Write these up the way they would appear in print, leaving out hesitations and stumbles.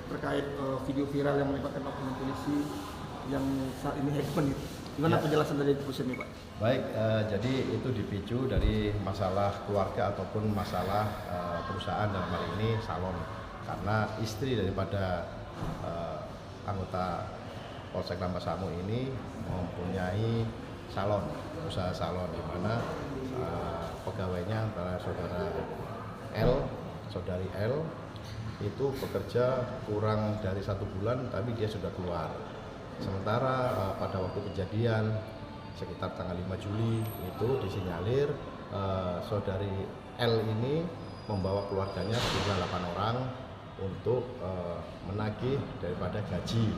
terkait video viral yang melibatkan oknum polisi yang saat ini handphone itu. Gimana penjelasan dari polisi ini, Pak? Baik, jadi itu dipicu dari masalah keluarga ataupun masalah perusahaan dalam hal ini salon. Karena istri daripada anggota Polsek Rambasamu ini mempunyai salon, usaha salon, di mana pegawainya antara saudari L itu bekerja kurang dari 1 bulan, tapi dia sudah keluar. Sementara pada waktu kejadian sekitar tanggal 5 Juli itu disinyalir saudari L ini membawa keluarganya sejumlah 8 orang untuk menagih daripada gaji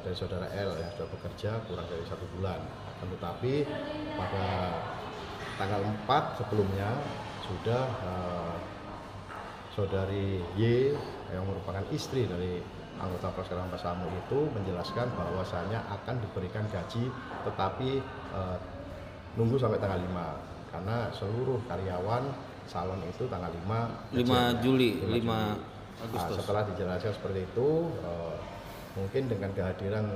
dari saudara L yang sudah bekerja kurang dari 1 bulan. Tetapi pada tanggal 4 sebelumnya sudah saudari Y yang merupakan istri dari anggota Polsek Rambasamu itu menjelaskan bahwasanya akan diberikan gaji, tetapi nunggu sampai tanggal 5 karena seluruh karyawan salon itu tanggal 5 Juli. Agustus. Setelah dijelaskan seperti itu, mungkin dengan kehadiran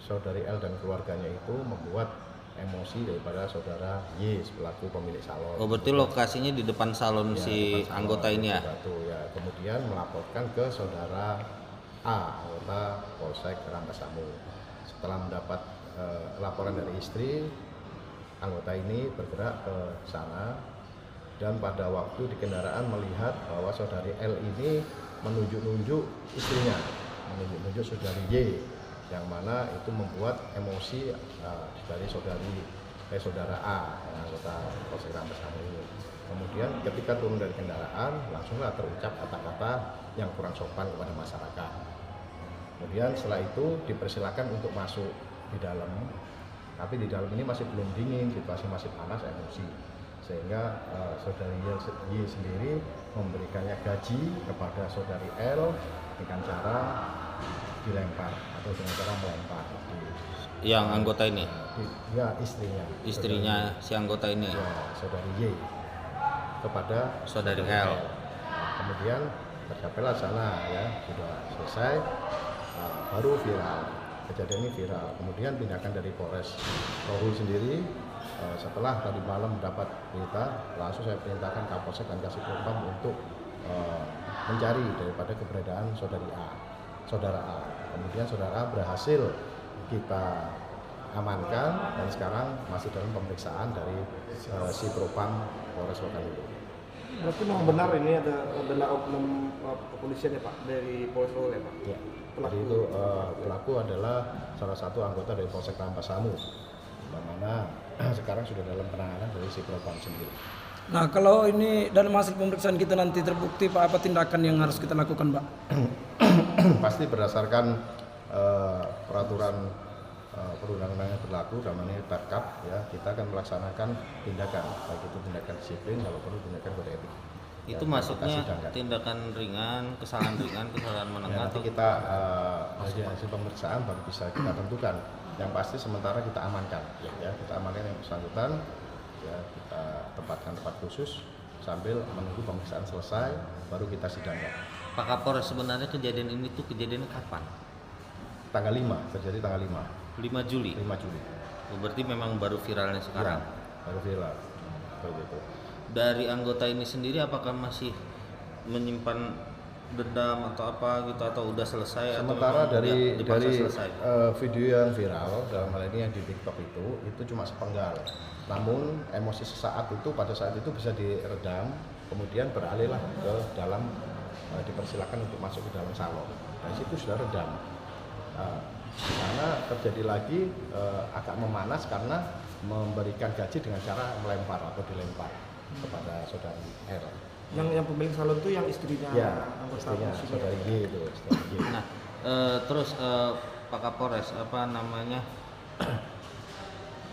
saudari L dan keluarganya itu membuat emosi daripada saudara Y selaku pemilik salon. Oh, berarti lokasinya di depan salon si depan salon, anggota ini ya? Ya. Kemudian melaporkan ke saudara A, anggota Polsek Rambasamu. Setelah mendapat laporan dari istri, anggota ini bergerak ke sana dan pada waktu di kendaraan melihat bahwa saudari L ini menunjuk-nunjuk istrinya, menunjuk-nunjuk saudari Y, yang mana itu membuat emosi dari saudara A, anggota Polsek Rambasamu ini. Kemudian ketika turun dari kendaraan, langsunglah terucap kata-kata yang kurang sopan kepada masyarakat. Kemudian setelah itu dipersilakan untuk masuk di dalam, tapi di dalam ini masih belum dingin, situasi masih panas, emosi. Sehingga saudari Y sendiri memberikannya gaji kepada saudari L dengan cara dilempar atau dengan cara melempar. Yang anggota ini? Ya, istrinya. Istrinya si anggota ini? Ya, saudari Y kepada saudari L. Kemudian tercapailah sana ya, sudah selesai, baru viral. Kejadian ini viral. Kemudian tindakan dari Polres Rohul sendiri, setelah tadi malam mendapat berita, langsung saya perintahkan Kapolsek dan Kasipropam untuk mencari daripada keberadaan saudara A. Kemudian saudara A berhasil kita amankan dan sekarang masih dalam pemeriksaan dari si Propam Polres Lokal itu. Berarti memang benar ini adalah oknum kepolisian ya Pak, dari Polres Rohul ya Pak? Ya. Jadi itu pelaku adalah salah satu anggota dari Polsek Rambasamu, yang mana sekarang sudah dalam penanganan dari si Propam sendiri. Nah, kalau ini dalam hasil pemeriksaan kita nanti terbukti Pak, apa tindakan yang harus kita lakukan, Pak? Pasti berdasarkan peraturan perundang-undangan yang berlaku, dalam ini Perkap, ya, kita akan melaksanakan tindakan, baik itu tindakan disiplin, kalau perlu tindakan kode etik. Itu ya, masuknya tindakan ringan, kesalahan ringan, kesalahan menengah. Nanti kita hasil pemeriksaan baru bisa kita tentukan. Yang pasti sementara kita amankan, ya, kita amankan yang bersangkutan, ya, kita tempatkan tempat khusus sambil menunggu pemeriksaan selesai, baru kita sidangkan. Pak Kapolres, sebenarnya kejadian ini tuh kejadiannya kapan? Tanggal 5, terjadi tanggal 5. 5 Juli? 5 Juli. Oh, berarti memang baru viralnya sekarang? Ya, baru viral. Begitu. Dari anggota ini sendiri apakah masih menyimpan dendam atau apa gitu, atau udah selesai? Sementara atau dari selesai? Video yang viral dalam hal ini yang di TikTok itu cuma sepenggal. Namun emosi sesaat itu pada saat itu bisa diredam, kemudian beralihlah ke dalam, dipersilakan untuk masuk ke dalam salon. Dari situ sudah redam. Karena terjadi lagi agak memanas karena memberikan gaji dengan cara melempar atau dilempar kepada saudari R. Yang pemilik salon itu yang istrinya? Ya, istrinya saudari Y itu. Nah, terus Pak Kapolres, apa namanya,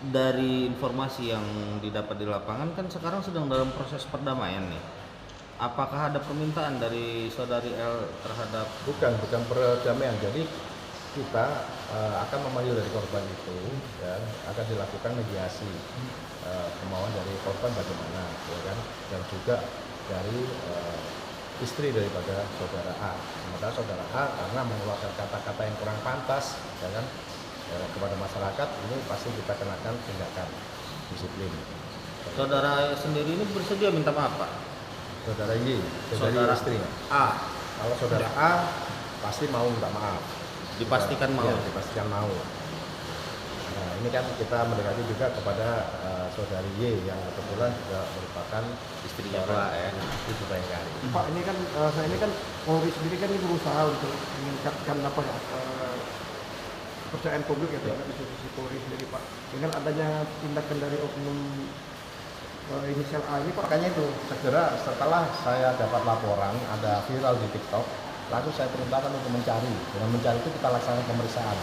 dari informasi yang didapat di lapangan kan sekarang sedang dalam proses perdamaian nih. Apakah ada permintaan dari saudari L terhadap? Bukan perdamaian. Jadi kita akan memanggil dari korban itu, ya, akan dilakukan mediasi, kemauan dari korban bagaimana, ya kan, dan juga dari istri daripada saudara A. Sementara saudara A karena mengeluarkan kata-kata yang kurang pantas, ya kan, kepada masyarakat, ini pasti kita kenakan tindakan disiplin. Saudara sendiri ini bersedia minta maaf, Pak? Saudara Y, saudara istrinya. A Kalau saudara A pasti mau minta maaf. dipastikan mau. Ya, dipastikan mau. Nah, ini kan kita mendekati juga kepada saudari Y yang kebetulan juga merupakan Istrinya seorang Pak, ya. ibu Bayangkari. Pak, ini kan saya ini kan Polri sendiri kan ini berusaha untuk meningkatkan apa ya kepercayaan publik ya terhadap institusi Polri sendiri, Pak. Dengan adanya tindakan dari oknum inisial A ini, Pak. Makanya itu segera setelah saya dapat laporan ada viral di TikTok, lalu saya perintahkan untuk mencari. Dengan mencari itu kita laksanakan pemeriksaan.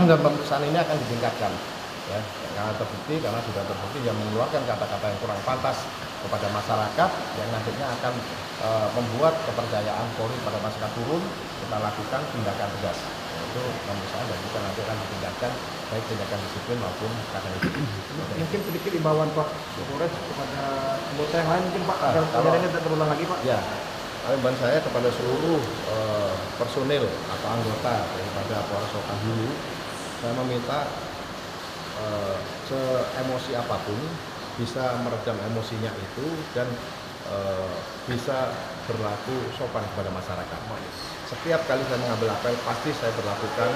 Dan pemeriksaan ini akan ditingkatkan. Ya, karena sudah terbukti yang mengeluarkan kata-kata yang kurang pantas kepada masyarakat yang nantinya akan membuat kepercayaan Polri pada masyarakat turun, kita lakukan tindakan tegas. Yaitu pemeriksaan dan kita nanti akan ditingkatkan baik tindakan disiplin maupun kasasi. Mungkin sedikit imbauan Pak Kapolres kepada anggota yang lain mungkin Pak agar kalau- kejadiannya tidak terulang lagi, Pak. Ya, imbauan saya kepada seluruh personil atau anggota daripada Polres Rokan Hulu, saya meminta se-emosi apapun bisa meredam emosinya itu dan bisa berlaku sopan kepada masyarakat. Setiap kali saya mengambil apel pasti saya berlakukan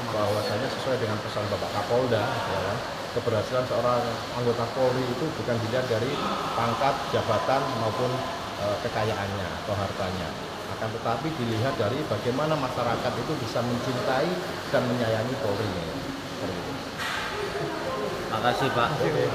bahwasanya sesuai dengan pesan Bapak Kapolda, ya kan, keberhasilan seorang anggota Polri itu bukan dilihat dari pangkat, jabatan maupun kekayaannya atau hartanya, akan tetapi dilihat dari bagaimana masyarakat itu bisa mencintai dan menyayangi Polri. Makasih, Pak. Oke.